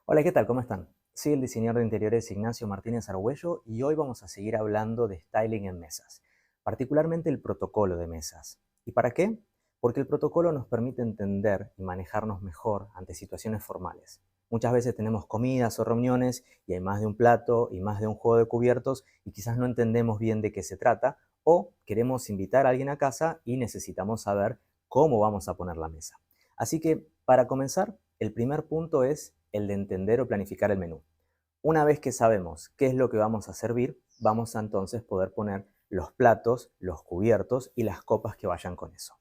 Hola, ¿qué tal? ¿Cómo están? Soy el diseñador de interiores Ignacio Martínez Argüello y hoy vamos a seguir hablando de styling en mesas, particularmente el protocolo de mesas. ¿Y para qué? Porque el protocolo nos permite entender y manejarnos mejor ante situaciones formales. Muchas veces tenemos comidas o reuniones y hay más de un plato y más de un juego de cubiertos y quizás no entendemos bien de qué se trata o queremos invitar a alguien a casa y necesitamos saber cómo vamos a poner la mesa. Así que, para comenzar, el primer punto es el de entender o planificar el menú. Una vez que sabemos qué es lo que vamos a servir, vamos a entonces poder poner los platos, los cubiertos y las copas que vayan con eso.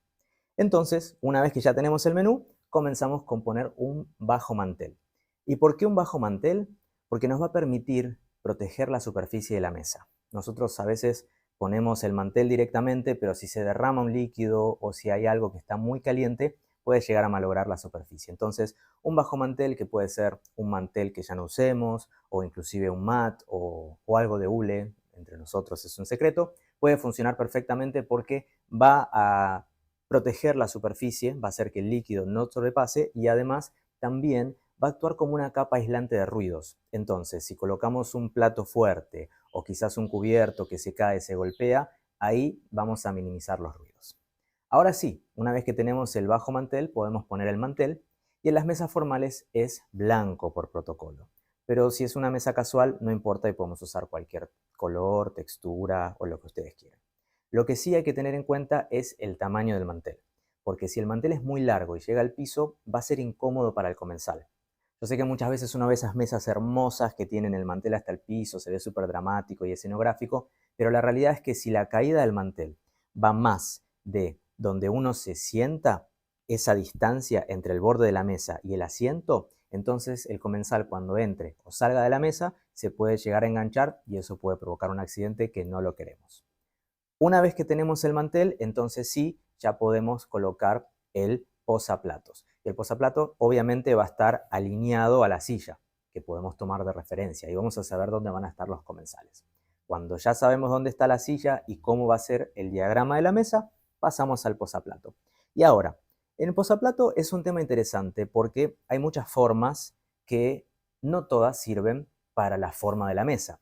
Entonces, una vez que ya tenemos el menú, comenzamos con poner un bajo mantel. ¿Y por qué un bajo mantel? Porque nos va a permitir proteger la superficie de la mesa. Nosotros a veces ponemos el mantel directamente, pero si se derrama un líquido o si hay algo que está muy caliente, puede llegar a malograr la superficie. Entonces, un bajo mantel, que puede ser un mantel que ya no usemos, o inclusive un mat o algo de hule, entre nosotros es un secreto, puede funcionar perfectamente porque va a proteger la superficie, va a hacer que el líquido no sobrepase y además también va a actuar como una capa aislante de ruidos. Entonces, si colocamos un plato fuerte o quizás un cubierto que se cae, se golpea, ahí vamos a minimizar los ruidos. Ahora sí, una vez que tenemos el bajo mantel, podemos poner el mantel y en las mesas formales es blanco por protocolo. Pero si es una mesa casual, no importa y podemos usar cualquier color, textura o lo que ustedes quieran. Lo que sí hay que tener en cuenta es el tamaño del mantel, porque si el mantel es muy largo y llega al piso, va a ser incómodo para el comensal. Yo sé que muchas veces uno ve esas mesas hermosas que tienen el mantel hasta el piso, se ve súper dramático y escenográfico, pero la realidad es que si la caída del mantel va más de donde uno se sienta, esa distancia entre el borde de la mesa y el asiento, entonces el comensal cuando entre o salga de la mesa se puede llegar a enganchar y eso puede provocar un accidente que no lo queremos. Una vez que tenemos el mantel, entonces sí, ya podemos colocar el posaplatos. Y el posaplato obviamente va a estar alineado a la silla, que podemos tomar de referencia, y vamos a saber dónde van a estar los comensales. Cuando ya sabemos dónde está la silla y cómo va a ser el diagrama de la mesa, pasamos al posaplato. Y ahora, el posaplato es un tema interesante porque hay muchas formas que no todas sirven para la forma de la mesa.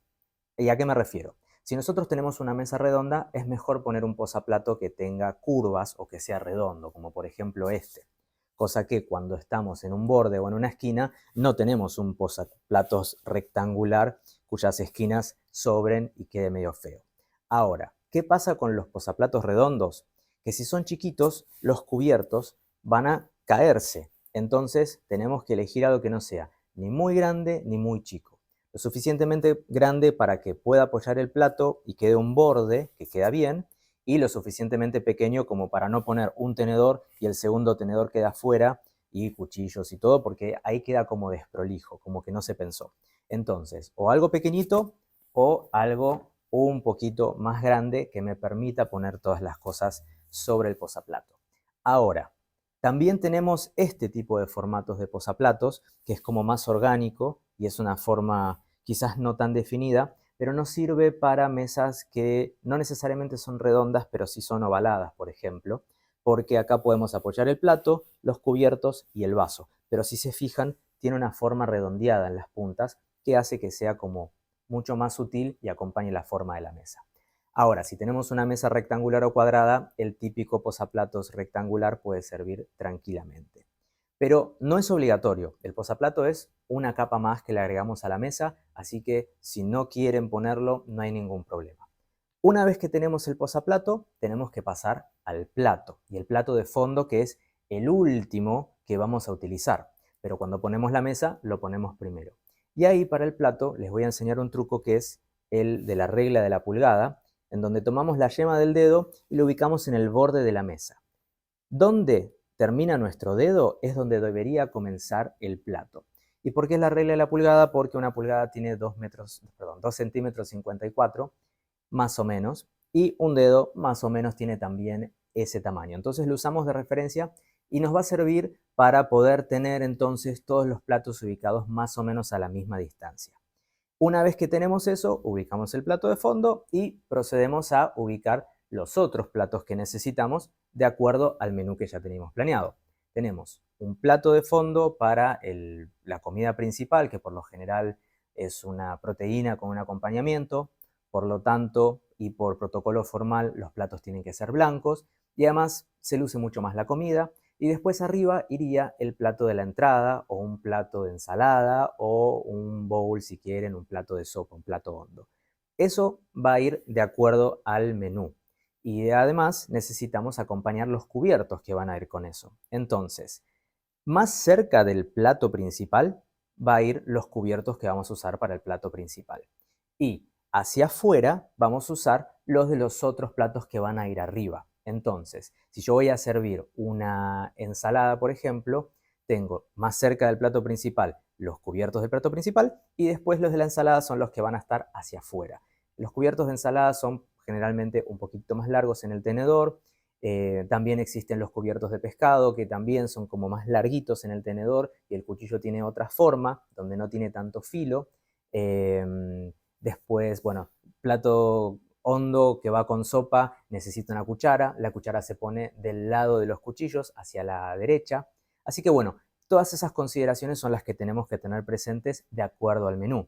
¿Y a qué me refiero? Si nosotros tenemos una mesa redonda, es mejor poner un posaplato que tenga curvas o que sea redondo, como por ejemplo este. Cosa que cuando estamos en un borde o en una esquina, no tenemos un posaplatos rectangular cuyas esquinas sobren y quede medio feo. Ahora, ¿qué pasa con los posaplatos redondos? Que si son chiquitos, los cubiertos van a caerse. Entonces tenemos que elegir algo que no sea ni muy grande ni muy chico, lo suficientemente grande para que pueda apoyar el plato y quede un borde que queda bien, y lo suficientemente pequeño como para no poner un tenedor y el segundo tenedor queda afuera y cuchillos y todo, porque ahí queda como desprolijo, como que no se pensó. Entonces, o algo pequeñito o algo un poquito más grande que me permita poner todas las cosas sobre el posaplato. Ahora, también tenemos este tipo de formatos de posaplatos, que es como más orgánico y es una forma quizás no tan definida, pero nos sirve para mesas que no necesariamente son redondas, pero sí son ovaladas, por ejemplo, porque acá podemos apoyar el plato, los cubiertos y el vaso. Pero si se fijan, tiene una forma redondeada en las puntas que hace que sea como mucho más sutil y acompañe la forma de la mesa. Ahora, si tenemos una mesa rectangular o cuadrada, el típico posaplatos rectangular puede servir tranquilamente. Pero no es obligatorio. El posaplato es una capa más que le agregamos a la mesa, así que si no quieren ponerlo, no hay ningún problema. Una vez que tenemos el posaplato, tenemos que pasar al plato, y el plato de fondo, que es el último que vamos a utilizar. Pero cuando ponemos la mesa, lo ponemos primero. Y ahí para el plato les voy a enseñar un truco que es el de la regla de la pulgada, en donde tomamos la yema del dedo y lo ubicamos en el borde de la mesa. Donde termina nuestro dedo es donde debería comenzar el plato. ¿Y por qué es la regla de la pulgada? Porque una pulgada tiene 2 centímetros 54, más o menos, y un dedo más o menos tiene también ese tamaño. Entonces lo usamos de referencia y nos va a servir para poder tener entonces todos los platos ubicados más o menos a la misma distancia. Una vez que tenemos eso, ubicamos el plato de fondo y procedemos a ubicar los otros platos que necesitamos de acuerdo al menú que ya teníamos planeado. Tenemos un plato de fondo para la comida principal, que por lo general es una proteína con un acompañamiento. Por lo tanto, y por protocolo formal, los platos tienen que ser blancos y además se luce mucho más la comida. Y después arriba iría el plato de la entrada o un plato de ensalada o un bowl, si quieren, un plato de sopa, un plato hondo. Eso va a ir de acuerdo al menú. Y además necesitamos acompañar los cubiertos que van a ir con eso. Entonces, más cerca del plato principal va a ir los cubiertos que vamos a usar para el plato principal. Y hacia afuera vamos a usar los de los otros platos que van a ir arriba. Entonces, si yo voy a servir una ensalada, por ejemplo, tengo más cerca del plato principal los cubiertos del plato principal y después los de la ensalada son los que van a estar hacia afuera. Los cubiertos de ensalada son generalmente un poquito más largos en el tenedor. También existen los cubiertos de pescado que también son como más larguitos en el tenedor y el cuchillo tiene otra forma donde no tiene tanto filo. Después, bueno, plato hondo que va con sopa necesita una cuchara. La cuchara se pone del lado de los cuchillos hacia la derecha. Así que bueno, todas esas consideraciones son las que tenemos que tener presentes de acuerdo al menú.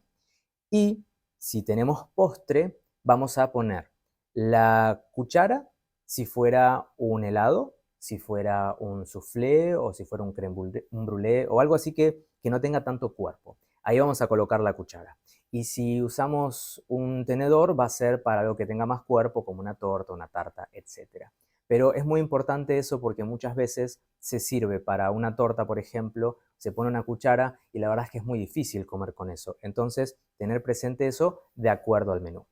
Y si tenemos postre, vamos a poner la cuchara si fuera un helado, si fuera un soufflé o si fuera un crème brûlée o algo así que no tenga tanto cuerpo. Ahí vamos a colocar la cuchara. Y si usamos un tenedor, va a ser para algo que tenga más cuerpo, como una torta, una tarta, etc. Pero es muy importante eso porque muchas veces se sirve para una torta, por ejemplo, se pone una cuchara y la verdad es que es muy difícil comer con eso. Entonces, tener presente eso de acuerdo al menú.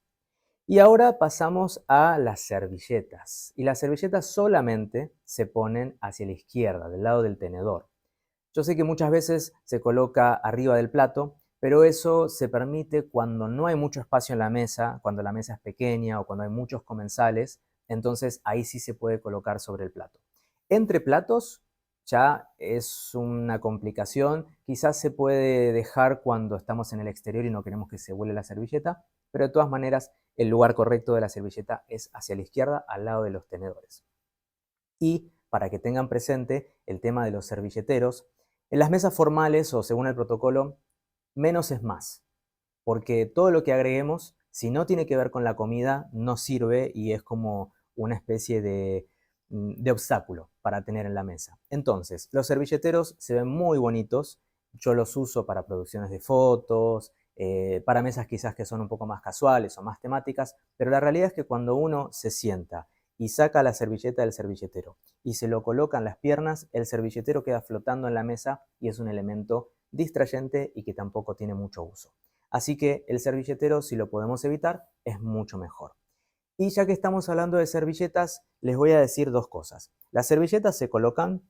Y ahora pasamos a las servilletas. Y las servilletas solamente se ponen hacia la izquierda, del lado del tenedor. Yo sé que muchas veces se coloca arriba del plato, pero eso se permite cuando no hay mucho espacio en la mesa, cuando la mesa es pequeña o cuando hay muchos comensales, entonces ahí sí se puede colocar sobre el plato. Entre platos ya es una complicación, quizás se puede dejar cuando estamos en el exterior y no queremos que se vuele la servilleta, pero de todas maneras el lugar correcto de la servilleta es hacia la izquierda, al lado de los tenedores. Y para que tengan presente el tema de los servilleteros, en las mesas formales o según el protocolo, menos es más, porque todo lo que agreguemos, si no tiene que ver con la comida, no sirve y es como una especie de obstáculo para tener en la mesa. Entonces, los servilleteros se ven muy bonitos, yo los uso para producciones de fotos, para mesas quizás que son un poco más casuales o más temáticas, pero la realidad es que cuando uno se sienta y saca la servilleta del servilletero y se lo coloca en las piernas, el servilletero queda flotando en la mesa y es un elemento distrayente y que tampoco tiene mucho uso. Así que el servilletero, si lo podemos evitar, es mucho mejor. Y ya que estamos hablando de servilletas, les voy a decir dos cosas. Las servilletas se colocan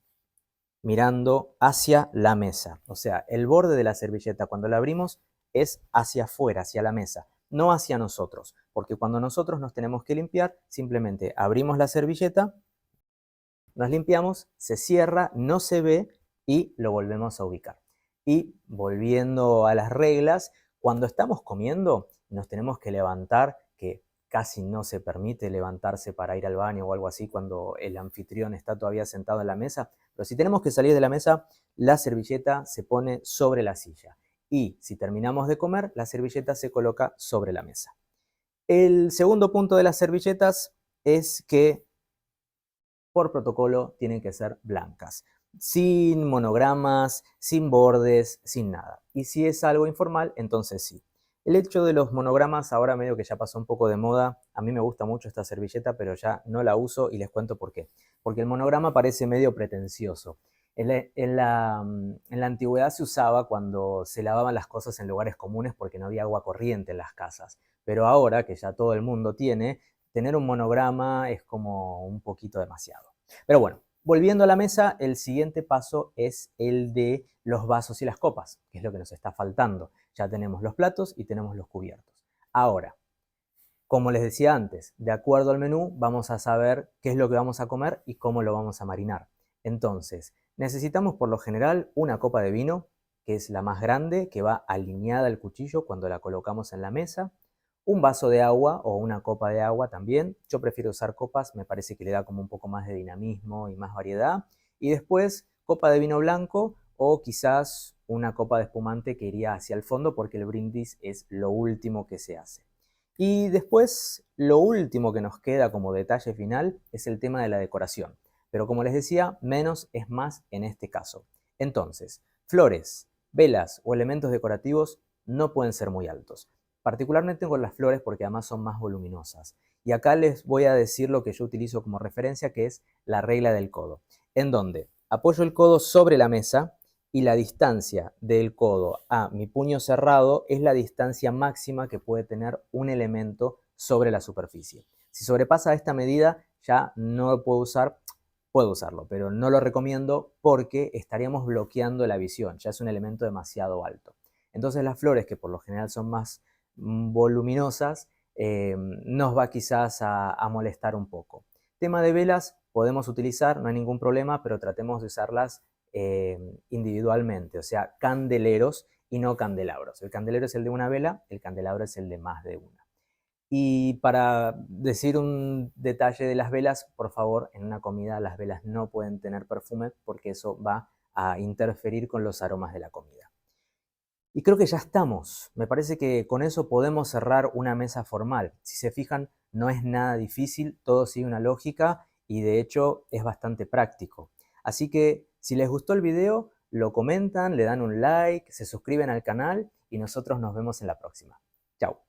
mirando hacia la mesa. O sea, el borde de la servilleta cuando la abrimos es hacia afuera, hacia la mesa, no hacia nosotros. Porque cuando nosotros nos tenemos que limpiar, simplemente abrimos la servilleta, nos limpiamos, se cierra, no se ve y lo volvemos a ubicar. Y volviendo a las reglas, cuando estamos comiendo nos tenemos que levantar, que casi no se permite levantarse para ir al baño o algo así cuando el anfitrión está todavía sentado en la mesa, pero si tenemos que salir de la mesa, la servilleta se pone sobre la silla. Y si terminamos de comer, la servilleta se coloca sobre la mesa. El segundo punto de las servilletas es que por protocolo tienen que ser blancas, sin monogramas, sin bordes, sin nada. Y si es algo informal, entonces sí. El hecho de los monogramas ahora medio que ya pasó un poco de moda. A mí me gusta mucho esta servilleta, pero ya no la uso y les cuento por qué. Porque el monograma parece medio pretencioso. En la antigüedad se usaba cuando se lavaban las cosas en lugares comunes porque no había agua corriente en las casas. Pero ahora que ya todo el mundo tiene, tener un monograma es como un poquito demasiado. Pero bueno, volviendo a la mesa, el siguiente paso es el de los vasos y las copas, que es lo que nos está faltando. Ya tenemos los platos y tenemos los cubiertos. Ahora, como les decía antes, de acuerdo al menú vamos a saber qué es lo que vamos a comer y cómo lo vamos a marinar. Entonces, necesitamos por lo general una copa de vino, que es la más grande, que va alineada al cuchillo cuando la colocamos en la mesa. Un vaso de agua o una copa de agua también. Yo prefiero usar copas, me parece que le da como un poco más de dinamismo y más variedad. Y después copa de vino blanco o quizás una copa de espumante que iría hacia el fondo porque el brindis es lo último que se hace. Y después, lo último que nos queda como detalle final es el tema de la decoración. Pero como les decía, menos es más en este caso. Entonces, flores, velas o elementos decorativos no pueden ser muy altos. Particularmente con las flores porque además son más voluminosas. Y acá les voy a decir lo que yo utilizo como referencia, que es la regla del codo, en donde apoyo el codo sobre la mesa y la distancia del codo a mi puño cerrado es la distancia máxima que puede tener un elemento sobre la superficie. Si sobrepasa esta medida ya no lo puedo usar, puedo usarlo, pero no lo recomiendo porque estaríamos bloqueando la visión, ya es un elemento demasiado alto. Entonces las flores, que por lo general son más voluminosas, nos va quizás a molestar un poco. Tema de velas, podemos utilizar, no hay ningún problema, pero tratemos de usarlas individualmente, o sea, candeleros y no candelabros. El candelero es el de una vela, el candelabro es el de más de una. Y para decir un detalle de las velas, por favor, en una comida las velas no pueden tener perfume porque eso va a interferir con los aromas de la comida. Y creo que ya estamos. Me parece que con eso podemos cerrar una mesa formal. Si se fijan, no es nada difícil, todo sigue una lógica y de hecho es bastante práctico. Así que si les gustó el video, lo comentan, le dan un like, se suscriben al canal y nosotros nos vemos en la próxima. Chao.